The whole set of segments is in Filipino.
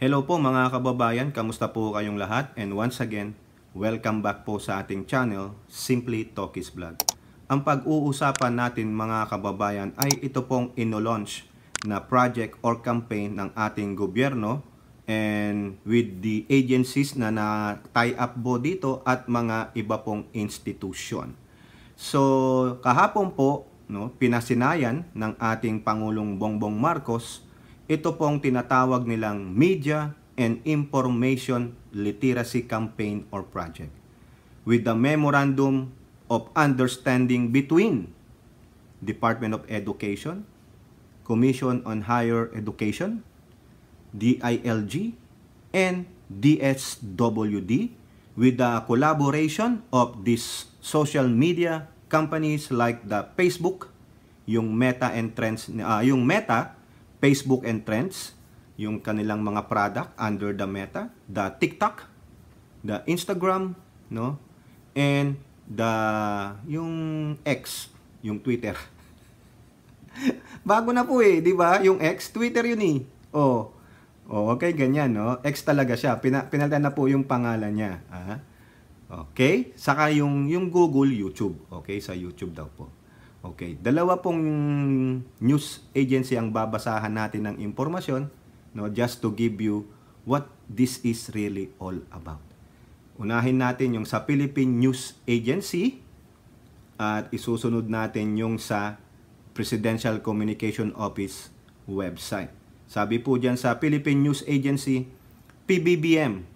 Hello po mga kababayan, kamusta po kayong lahat? And once again, welcome back po sa ating channel, Simply Talkies Vlog. Ang pag-uusapan natin mga kababayan ay ito pong ino-launch na project or campaign ng ating gobyerno and with the agencies na tie up po dito at mga iba pong institusyon. So, kahapon po, pinasinayan ng ating Pangulong Bongbong Marcos ito pong tinatawag nilang Media and Information Literacy Campaign or Project with the Memorandum of Understanding between Department of Education, Commission on Higher Education, DILG, and DSWD with the collaboration of these social media companies like the Facebook, yung Meta and Trends, Facebook and Trends, yung kanilang mga product under the Meta, the TikTok, the Instagram, and yung X, yung Twitter. Bago na po di ba? Yung X, Twitter yun okay, ganyan, X talaga siya. Pinalitan na po yung pangalan niya. Okay? Saka yung Google, YouTube. Okay, sa YouTube daw po. Okay, dalawa pong news agency ang babasahan natin ng impormasyon, just to give you what this is really all about. Unahin natin yung sa Philippine News Agency at isusunod natin yung sa Presidential Communication Office website. Sabi po dyan sa Philippine News Agency, PBBM,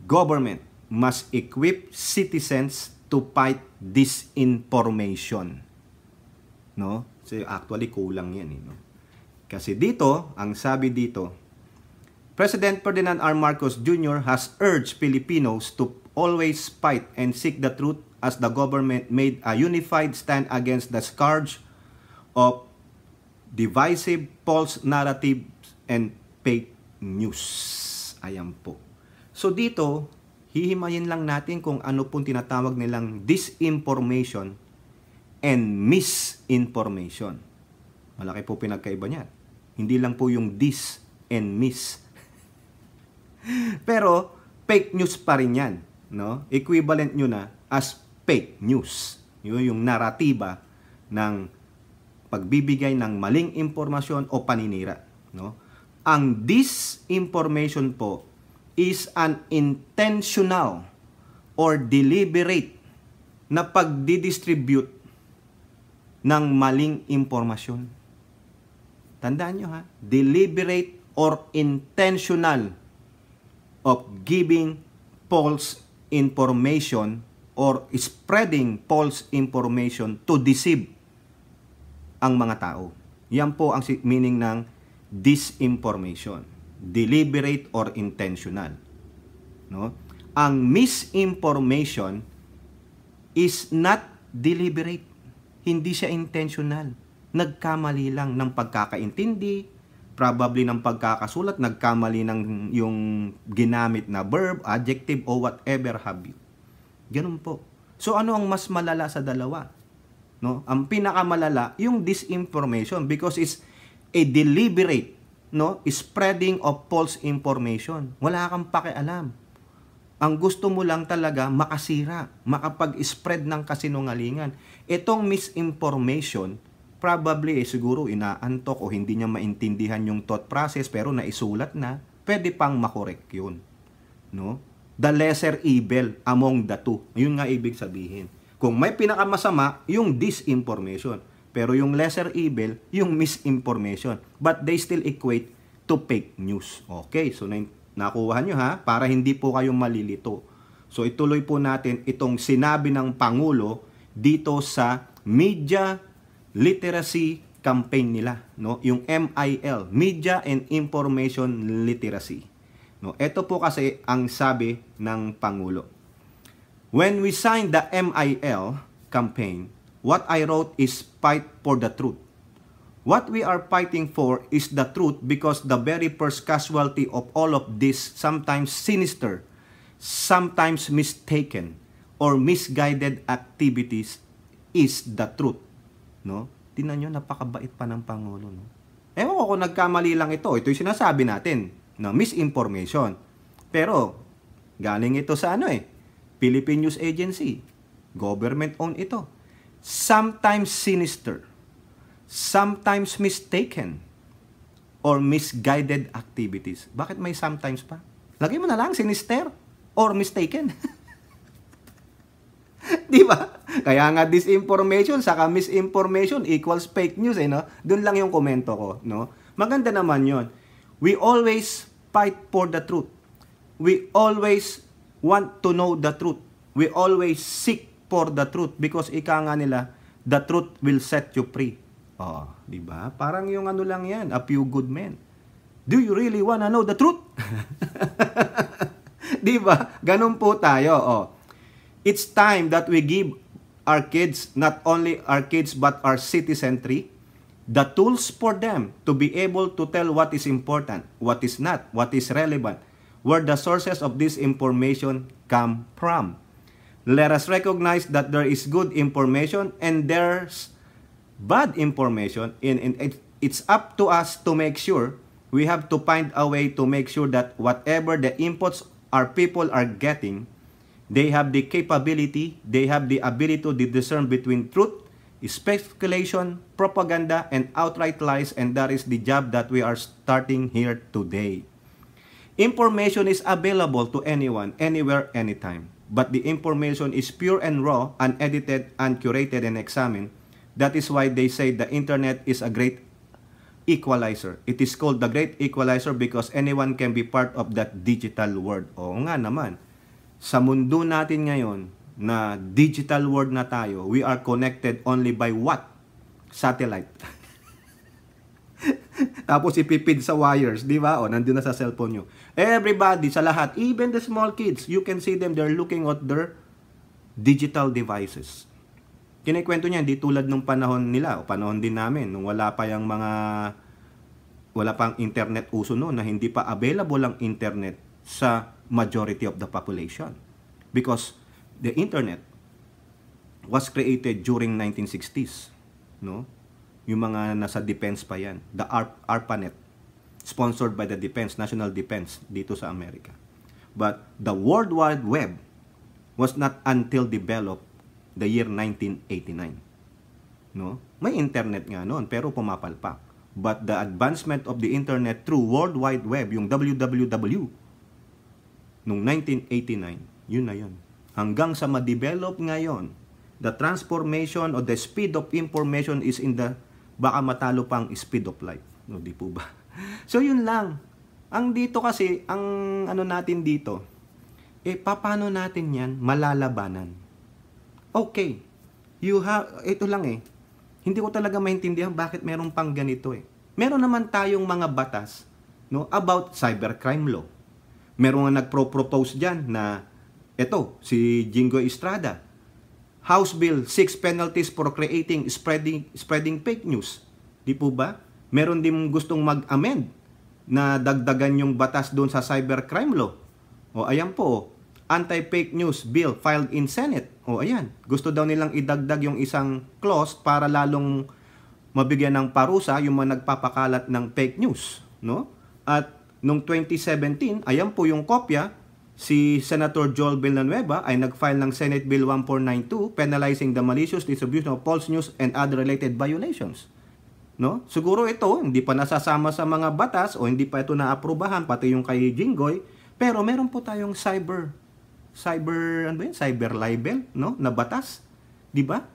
government must equip citizens to fight disinformation. So actually kulang yan Kasi dito, ang sabi dito, President Ferdinand R. Marcos Jr. has urged Filipinos to always fight and seek the truth as the government made a unified stand against the scourge of divisive false narratives and fake news. Ayan po. So dito, hihimayin lang natin kung ano pong tinatawag nilang disinformation and misinformation. Malaki po pinagkaiba niyan. Hindi lang po yung dis and mis. Pero fake news pa rin yan, Equivalent nyo na as fake news. Yun yung naratiba ng pagbibigay ng maling impormasyon o paninira, Ang disinformation po is an intentional or deliberate na pagdidistribute ng maling impormasyon. Tandaan nyo deliberate or intentional of giving false information or spreading false information to deceive ang mga tao. Yan po ang meaning ng disinformation. Deliberate or intentional. Ang misinformation is not deliberate. Hindi siya intentional. Nagkamali lang ng pagkakaintindi, probably ng pagkakasulat, nagkamali ng yung ginamit na verb, adjective, o whatever have you. Ganun po. So ano ang mas malala sa dalawa? Ang pinakamalala, yung disinformation because it's a deliberate spreading of false information. Wala kang pakialam. Ang gusto mo lang talaga makasira, makapag-spread ng kasinungalingan. Itong misinformation, probably siguro inaantok o hindi niya maintindihan yung thought process pero naisulat na, pwede pang makorek yun. The lesser evil among the two. Yun nga ibig sabihin. Kung may pinakamasama, yung disinformation. Pero yung lesser evil, yung misinformation. But they still equate to fake news. Okay, so nakuha nyo para hindi po kayo malilito. So ituloy po natin itong sinabi ng Pangulo dito sa Media Literacy Campaign nila, yung MIL, Media and Information Literacy. Ito po kasi ang sabi ng Pangulo. When we signed the MIL campaign, what I wrote is fight for the truth. What we are fighting for is the truth because the very first casualty of all of this sometimes sinister, sometimes mistaken, or misguided activities is the truth. Tingnan nyo, napakabait pa ng Pangulo. Ewan ko kung nagkamali lang ito. Ito yung sinasabi natin. na misinformation. Pero galing ito sa Philippine News Agency. Government-owned ito. Sometimes sinister, sometimes mistaken, or misguided activities. Bakit may sometimes pa? Lagay mo na lang sinister or mistaken. Di ba? Kaya nga disinformation saka misinformation equals fake news no? Doon lang yung komento ko, no? Maganda naman 'yon. We always fight for the truth. We always want to know the truth. We always seek for the truth because ika nga nila, the truth will set you free. Oh, di ba? Parang yung lang yan, a few good men. Do you really wanna know the truth? Di ba? Ganun po tayo. Oh. It's time that we give our kids, not only our kids but our citizenry, the tools for them to be able to tell what is important, what is not, what is relevant, where the sources of this information come from. Let us recognize that there is good information and there's bad information. It's up to us to make sure, we have to find a way to make sure that whatever the inputs our people are getting, they have the capability, they have the ability to discern between truth, speculation, propaganda, and outright lies, and that is the job that we are starting here today. Information is available to anyone, anywhere, anytime. But the information is pure and raw, unedited, uncurated, and examined. That is why they say the internet is a great equalizer. It is called the great equalizer because anyone can be part of that digital world. Oo nga naman. Sa mundo natin ngayon, na digital world na tayo, we are connected only by what? Satellite. Tapos ipipid sa wires, di ba? O, nandun na sa cellphone nyo. Everybody, sa lahat, even the small kids, you can see them, they're looking at their digital devices. Kinikwento niya, hindi tulad nung panahon nila, o panahon din namin, nung wala pang internet uso noon, na hindi pa available ang internet sa majority of the population. Because the internet was created during 1960s, no? Yung mga nasa defense pa yan. The ARPANET, sponsored by the Defense, National Defense, dito sa Amerika. But the World Wide Web was not until developed the year 1989. No? May internet nga noon, pero pumapalpak. But the advancement of the internet through World Wide Web, yung WWW, noong 1989, yun na yun. Hanggang sa ma-develop ngayon, the transformation or the speed of information is in the baka matalo pang speed of light. No, di po ba? So, yun lang. Ang dito kasi, ang natin dito, paano natin yan malalabanan? Okay. Ito lang Hindi ko talaga maintindihan bakit meron pang ganito Meron naman tayong mga batas, no, about cybercrime law. Meron nga nagpro-propose dyan na, si Jinggoy Estrada, House Bill 6 penalties for creating, spreading fake news. Di po ba? Meron din gustong mag-amend na dagdagan yung batas doon sa cybercrime law. O ayan po, anti-fake news bill filed in Senate. O ayan, gusto daw nilang idagdag yung isang clause para lalong mabigyan ng parusa yung mga nagpapakalat ng fake news, no? At noong 2017, ayan po yung kopya, si Senator Joel Villanueva ay nag-file ng Senate Bill 1492 penalizing the malicious distribution of false news and other related violations. No? Siguro ito, hindi pa nasasama sa mga batas o hindi pa ito naaprubahan, pati yung kay Jinggoy, pero meron po tayong cyber libel, no? Na batas. Di ba?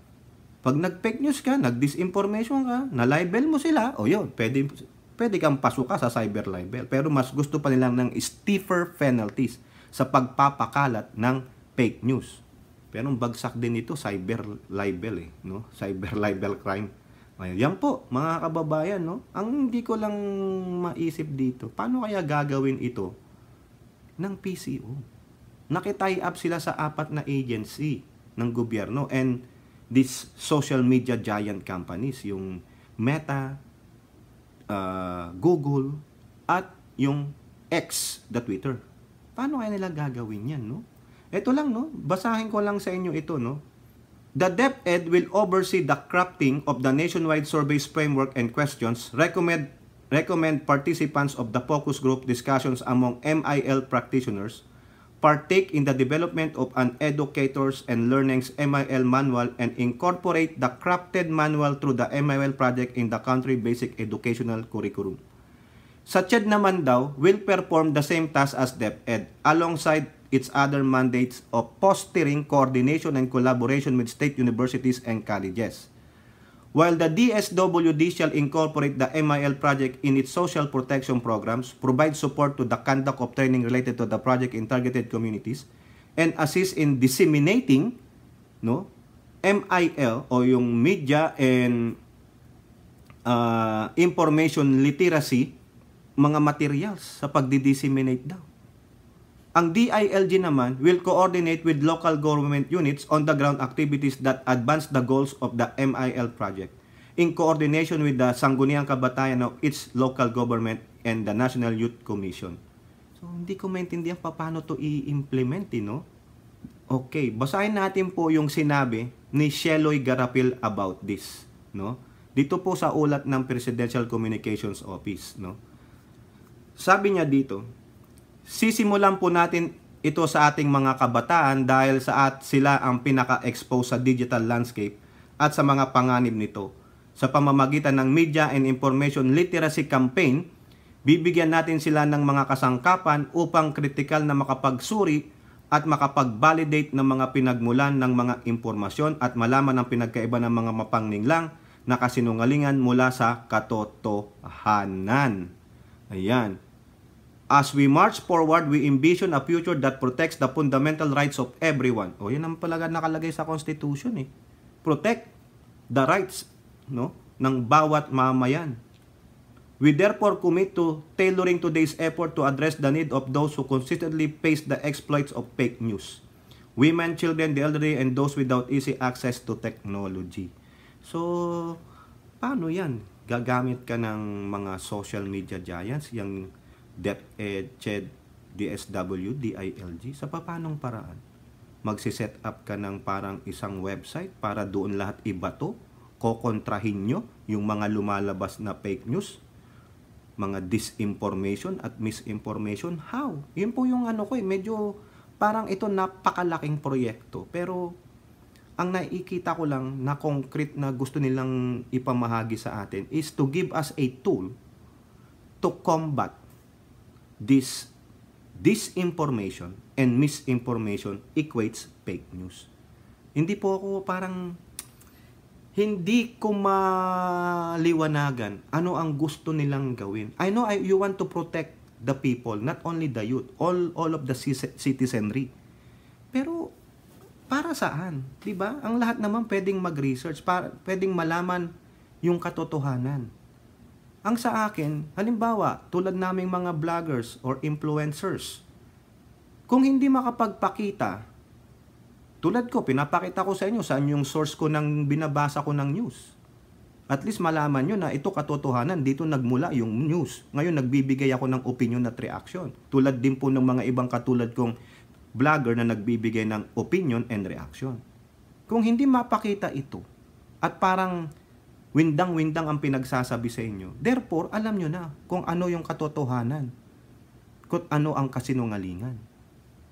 Pag nag-fake news ka, nag-disinformation ka, na-libel mo sila, o yun, pwede kang pasuka sa cyber libel. Pero mas gusto pa nilang ng stiffer penalties sa pagpapakalat ng fake news. Pero ang bagsak din ito, cyber libel no? Cyber libel crime. Yan po, mga kababayan, no? Ang hindi ko lang maisip dito, paano kaya gagawin ito ng PCO? Nakitie up sila sa 4 na agency ng gobyerno and these social media giant companies, yung Meta, Google, at yung X, the Twitter. Paano kaya nila gagawin yan, no? Ito lang, no? Basahin ko lang sa inyo ito, no? The DepEd will oversee the crafting of the nationwide surveys framework and questions, recommend recommend participants of the focus group discussions among MIL practitioners partake in the development of an educators and learning's MIL manual and incorporate the crafted manual through the MIL project in the country basic educational curriculum. Sa CHED naman daw, will perform the same task as DepEd alongside its other mandates of fostering coordination and collaboration with state universities and colleges. While the DSWD shall incorporate the MIL project in its social protection programs, provide support to the conduct of training related to the project in targeted communities, and assist in disseminating MIL o yung media and information literacy mga materials sa pagdi-disseminate daw. Ang DILG naman will coordinate with local government units on the ground activities that advance the goals of the MIL project in coordination with the Sangguniang Kabataan of its local government and the National Youth Commission. So, hindi ko maintindihan paano to i-implement, no? Okay, basahin natin po yung sinabi ni Sheloy Garapil about this, no? Dito po sa ulat ng Presidential Communications Office, no? Sabi niya dito, sisimulan po natin ito sa ating mga kabataan dahil sila ang pinaka-expose sa digital landscape at sa mga panganib nito. Sa pamamagitan ng media and information literacy campaign, bibigyan natin sila ng mga kasangkapan upang kritikal na makapagsuri at makapag-validate ng mga pinagmulan ng mga impormasyon at malaman ang pinagkaiba ng mga mapangninglang na kasinungalingan mula sa katotohanan. Ayan. As we march forward, we envision a future that protects the fundamental rights of everyone. O, yan ang palaga nakalagay sa Constitution, eh. Protect the rights, no, ng bawat mamayan. We therefore commit to tailoring today's effort to address the need of those who consistently face the exploits of fake news. Women, children, the elderly, and those without easy access to technology. So, paano yan? Gagamit ka ng mga social media giants, yung DepEd, CHED, DSW, DILG, sa papanong paraan? Magsiset up ka ng parang isang website para doon lahat ibato, kokontrahin nyo yung mga lumalabas na fake news, mga disinformation at misinformation. How? Yun po yung medyo parang ito napakalaking proyekto. Pero ang nakikita ko lang na concrete na gusto nilang ipamahagi sa atin is to give us a tool to combat this disinformation and misinformation equates fake news. Hindi po ako hindi ko maliwanagan ano ang gusto nilang gawin. I know you want to protect the people, not only the youth, all of the citizenry. Pero para saan? 'Di ba? Ang lahat naman pwedeng mag-research, pwedeng malaman yung katotohanan. Ang sa akin, halimbawa, tulad naming mga vloggers or influencers, kung hindi makapagpakita, tulad ko, pinapakita ko sa inyo saan yung source ko ng binabasa ko ng news. At least malaman nyo na ito katotohanan, dito nagmula yung news. Ngayon, nagbibigay ako ng opinion at reaction. Tulad din po ng mga ibang katulad kong vlogger na nagbibigay ng opinion and reaction. Kung hindi mapakita ito, at parang windang-windang ang pinagsasabi sa inyo, therefore, alam nyo na kung ano yung katotohanan, kung ano ang kasinungalingan.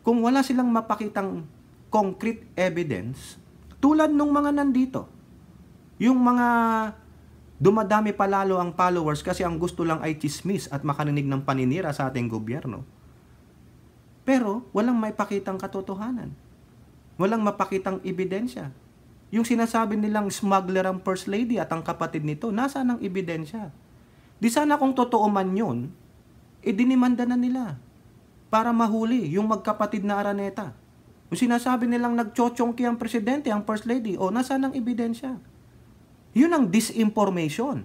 Kung wala silang mapakitang concrete evidence, tulad nung mga nandito, yung mga dumadami palalo ang followers kasi ang gusto lang ay chismis at makarinig ng paninira sa ating gobyerno. Pero walang may pakitang katotohanan. Walang mapakitang ebidensya. Yung sinasabi nilang smuggler ang First Lady at ang kapatid nito, nasaan ang ebidensya? Di sana kung totoo man yun, dinimanda na nila para mahuli yung magkapatid na Araneta. Yung sinasabi nilang nagchochongki ang presidente, ang First Lady, nasaan ang ebidensya? Yun ang disinformation.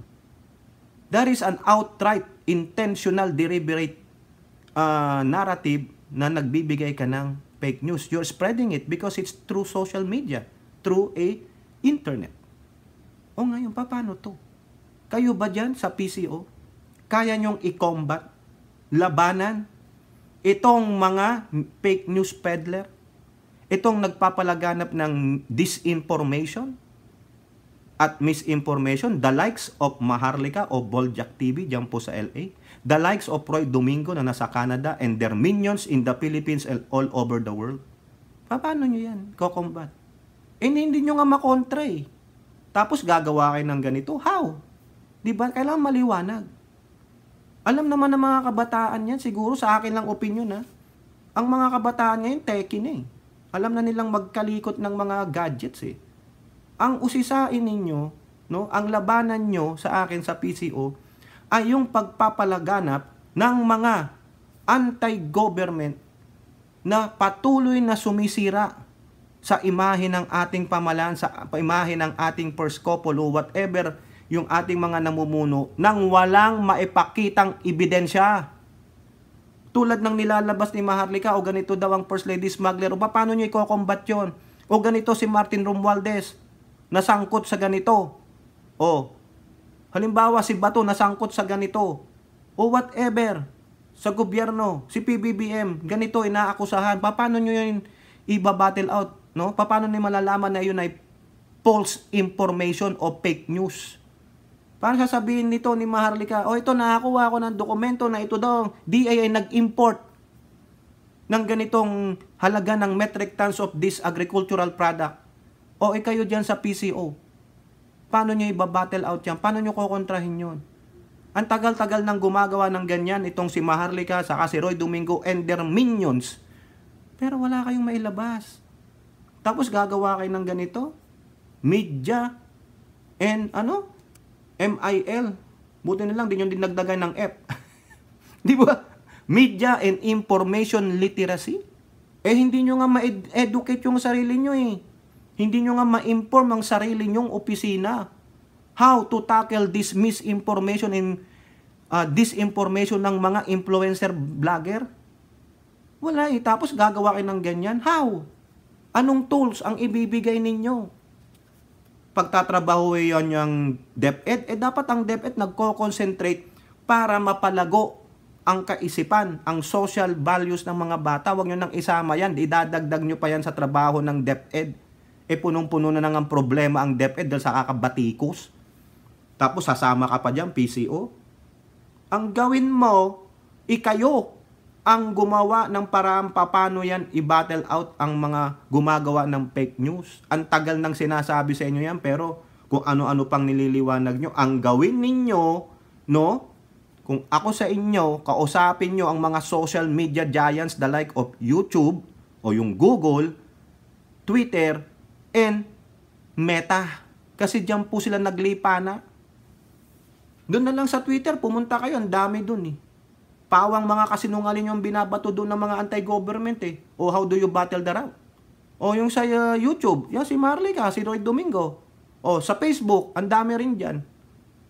That is an outright, intentional, deliberate narrative na nagbibigay ka ng fake news. You're spreading it because it's through social media, through internet. Ngayon, paano to? Kayo ba dyan sa PCO? Kaya nyong i-combat, labanan, itong mga fake news peddler? Itong nagpapalaganap ng disinformation? at misinformation, the likes of Maharlika o Boljak TV dyan po sa LA, the likes of Roy Domingo na nasa Canada, and their minions in the Philippines and all over the world. Paano nyo yan kokombat? Hindi nyo nga makontra eh. Tapos gagawa kayo ng ganito. How? Diba? Kailangan maliwanag. Alam naman ng mga kabataan yan, siguro sa akin lang opinion ha. Ang mga kabataan ngayon, techie na eh. Alam na nilang magkalikot ng mga gadgets eh. Ang usisain ninyo, no, ang labanan nyo sa akin sa PCO, ay yung pagpapalaganap ng mga anti-government na patuloy na sumisira sa imahe ng ating pamahalaan, sa imahe ng ating first couple o whatever yung ating mga namumuno nang walang maipakitang ebidensya. Tulad ng nilalabas ni Maharlika, o ganito daw ang First Lady Smuggler, o paano nyo i-combat yun? O ganito si Martin Romualdez, nasangkot sa ganito. O, halimbawa si Bato, nasangkot sa ganito. O whatever, sa gobyerno, si PBBM, ganito, inaakusahan. Paano nyo yun i-battle out? No? Paano nyo malalaman na yun ay false information o fake news? Paano sasabihin nito ni Maharlika, o ito nakakuha ko ng dokumento na ito daw, DA ay nag-import ng ganitong halaga ng metric tons of this agricultural product. O kayo dyan sa PCO. Paano nyo i-battle out yan? Paano nyo kukontrahin yun? Ang tagal-tagal nang gumagawa ng ganyan, itong si Maharlika, saka si Roy Domingo and their minions. Pero wala kayong mailabas. Tapos gagawa kayo ng ganito? Media and MIL. Buti na lang, di nyo dinagdagan ng F. Di ba? Media and Information Literacy. Hindi nyo nga ma-educate yung sarili nyo eh. Hindi nyo nga ma-inform ang sarili nyong opisina. How to tackle this misinformation and disinformation ng mga influencer vlogger? Wala eh. Tapos gagawa kayo ng ganyan. How? Anong tools ang ibibigay ninyo? Pagtatrabaho yan yung DepEd, dapat ang DepEd nagko-concentrate para mapalago ang kaisipan, ang social values ng mga bata. Huwag nyo nang isama yan. Idadagdag nyo pa yan sa trabaho ng DepEd. Punong-puno na nang ang problema ang DepEd dahil sa kakabatikos. Tapos sasama ka pa dyan, PCO. Ang gawin mo, ikayo ang gumawa ng paraan paano yan i-battle out ang mga gumagawa ng fake news. Ang tagal nang sinasabi sa inyo yan, pero kung ano-ano pang nililiwanag nyo, ang gawin ninyo, no? Kung ako sa inyo, kausapin nyo ang mga social media giants the like of YouTube o yung Google, Twitter, and Meta. Kasi dyan po sila naglipa na. Doon na lang sa Twitter, pumunta kayo, ang dami doon eh. Pawang mga kasinungaling yung binabato doon ng mga anti-government eh. O how do you battle the rout? O yung sa YouTube, yan si Maharlika, si Roy Domingo. O sa Facebook, ang dami rin dyan.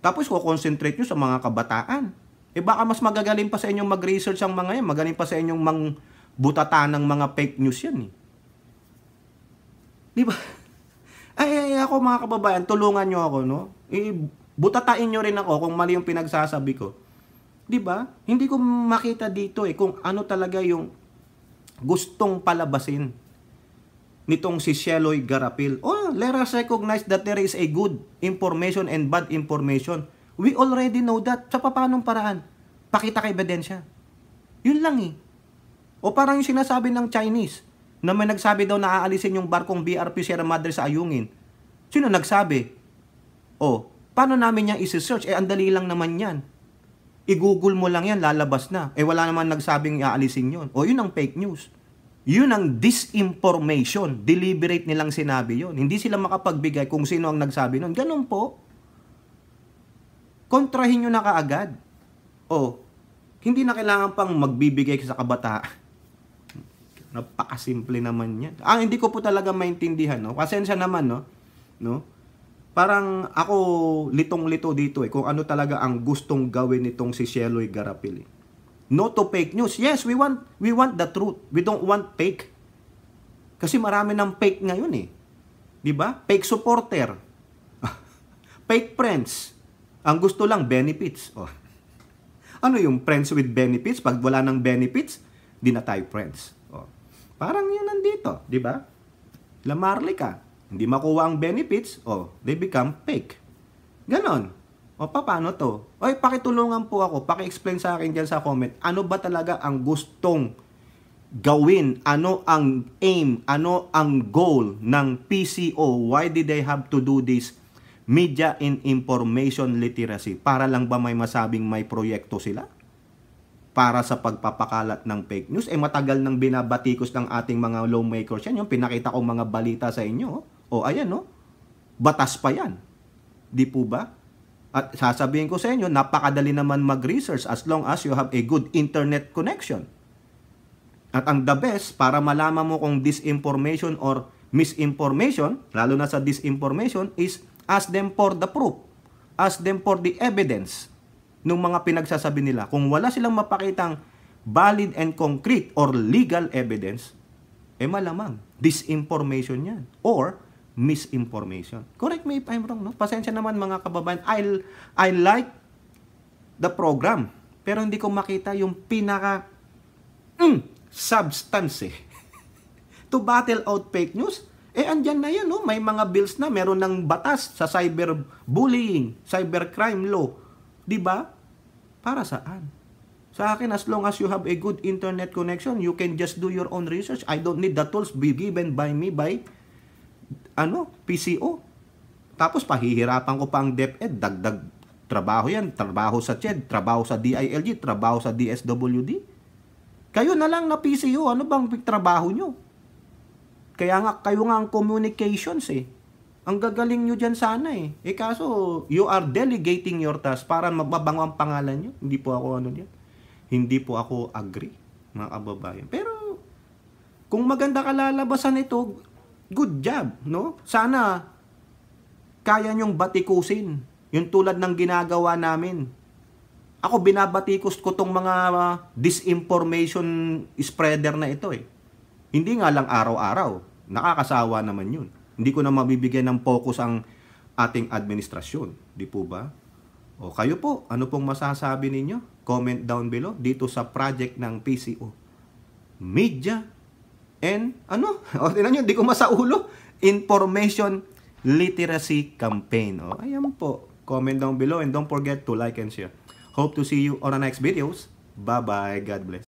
Tapos concentrate nyo sa mga kabataan. Baka mas magagaling pa sa inyong mag-research ang mga yan. Magaling pa sa inyong butata ng mga fake news yan eh. Di ba? Ay, ako mga kababayan, tulungan nyo ako, no? Butatain nyo rin ako kung mali yung pinagsasabi ko. Di ba? Hindi ko makita dito kung ano talaga yung gustong palabasin nitong si Sheloy Garapil. Let us recognize that there is a good information and bad information. We already know that. Sa paanong paraan? Pakita ka ebidensya. Yun lang eh. O parang yung sinasabi ng Chinese na may nagsabi daw na aalisin yung barkong BRP Sierra Madre sa Ayungin. Sino nagsabi? Paano namin yan isi-search? Ang dali lang naman yan. I-google mo lang yan, lalabas na. Wala naman nagsabing aalisin yun. Yun ang fake news. Yun ang disinformation. Deliberate nilang sinabi yun. Hindi sila makapagbigay kung sino ang nagsabi nun. Ganun po. Kontrahin nyo na kaagad. Hindi na kailangan pang magbibigay sa kabataan. Napakasimple naman yan. Hindi ko po talaga maintindihan. No? Pasensya naman, no? Parang ako litong-lito dito kung ano talaga ang gustong gawin nitong si Sheloy Garapil. No to fake news. Yes, we want the truth. We don't want fake. Kasi marami ng fake ngayon eh. 'Di ba? Fake supporter. Fake friends. Ang gusto lang benefits. Ano yung friends with benefits? Pag wala ng benefits, di na tayo friends. Parang yun nandito, 'di ba? La Maharlika. hindi makuha ang benefits, they become fake. Ganon. Paano to? Oy, pakitulungan po ako, paki-explain sa akin dyan sa comment, ano ba talaga ang gustong gawin? Ano ang aim? Ano ang goal ng PCO? Why did they have to do this media and information literacy? Para lang ba may masabing may proyekto sila? Para sa pagpapakalat ng fake news? Matagal nang binabatikos ng ating mga lawmakers yan. Yung pinakita kong mga balita sa inyo. Ayan, batas pa yan. Di po ba? At sasabihin ko sa inyo, napakadali naman mag-research as long as you have a good internet connection. At ang the best, para malaman mo kung disinformation or misinformation, lalo na sa disinformation, is ask them for the proof. Ask them for the evidence nung mga pinagsasabi nila. Kung wala silang mapakitang valid and concrete or legal evidence, malamang disinformation yan or misinformation. Correct me if I'm wrong, no? Pasensya naman mga kababayan. I like the program, pero hindi ko makita yung pinaka substance to battle out fake news. Andyan na yan, no? May mga bills na, meron ng batas sa cyberbullying, cybercrime law. Di ba? Para saan? Sa akin, as long as you have a good internet connection, you can just do your own research. I don't need the tools be given by me by PCO. Tapos pahihirapan ko pa ang DepEd, dagdag trabaho yan, trabaho sa CHED, trabaho sa DILG, trabaho sa DSWD. Kayo na lang na PCO, ano bang trabaho nyo? Kaya nga, kayo nga ang communications Ang gagaling nyo dyan sana kaso, you are delegating your task para mababango ang pangalan nyo. Hindi po ako Hindi po ako agree, mga kababayan. Pero, kung maganda kalalabasan ito, good job, no? Sana, kaya nyong batikusin. Yung tulad ng ginagawa namin. Ako, binabatikos ko tong mga disinformation spreader na ito Hindi nga lang araw-araw. Nakakasawa naman yun. Hindi ko na mabibigyan ng focus ang ating administrasyon. Di po ba? Kayo po, ano pong masasabi ninyo? Comment down below dito sa project ng PCO. Media and tinan nyo, di ko masaulo. Information Literacy Campaign. Ayan po. Comment down below and don't forget to like and share. Hope to see you on the next videos. Bye-bye. God bless.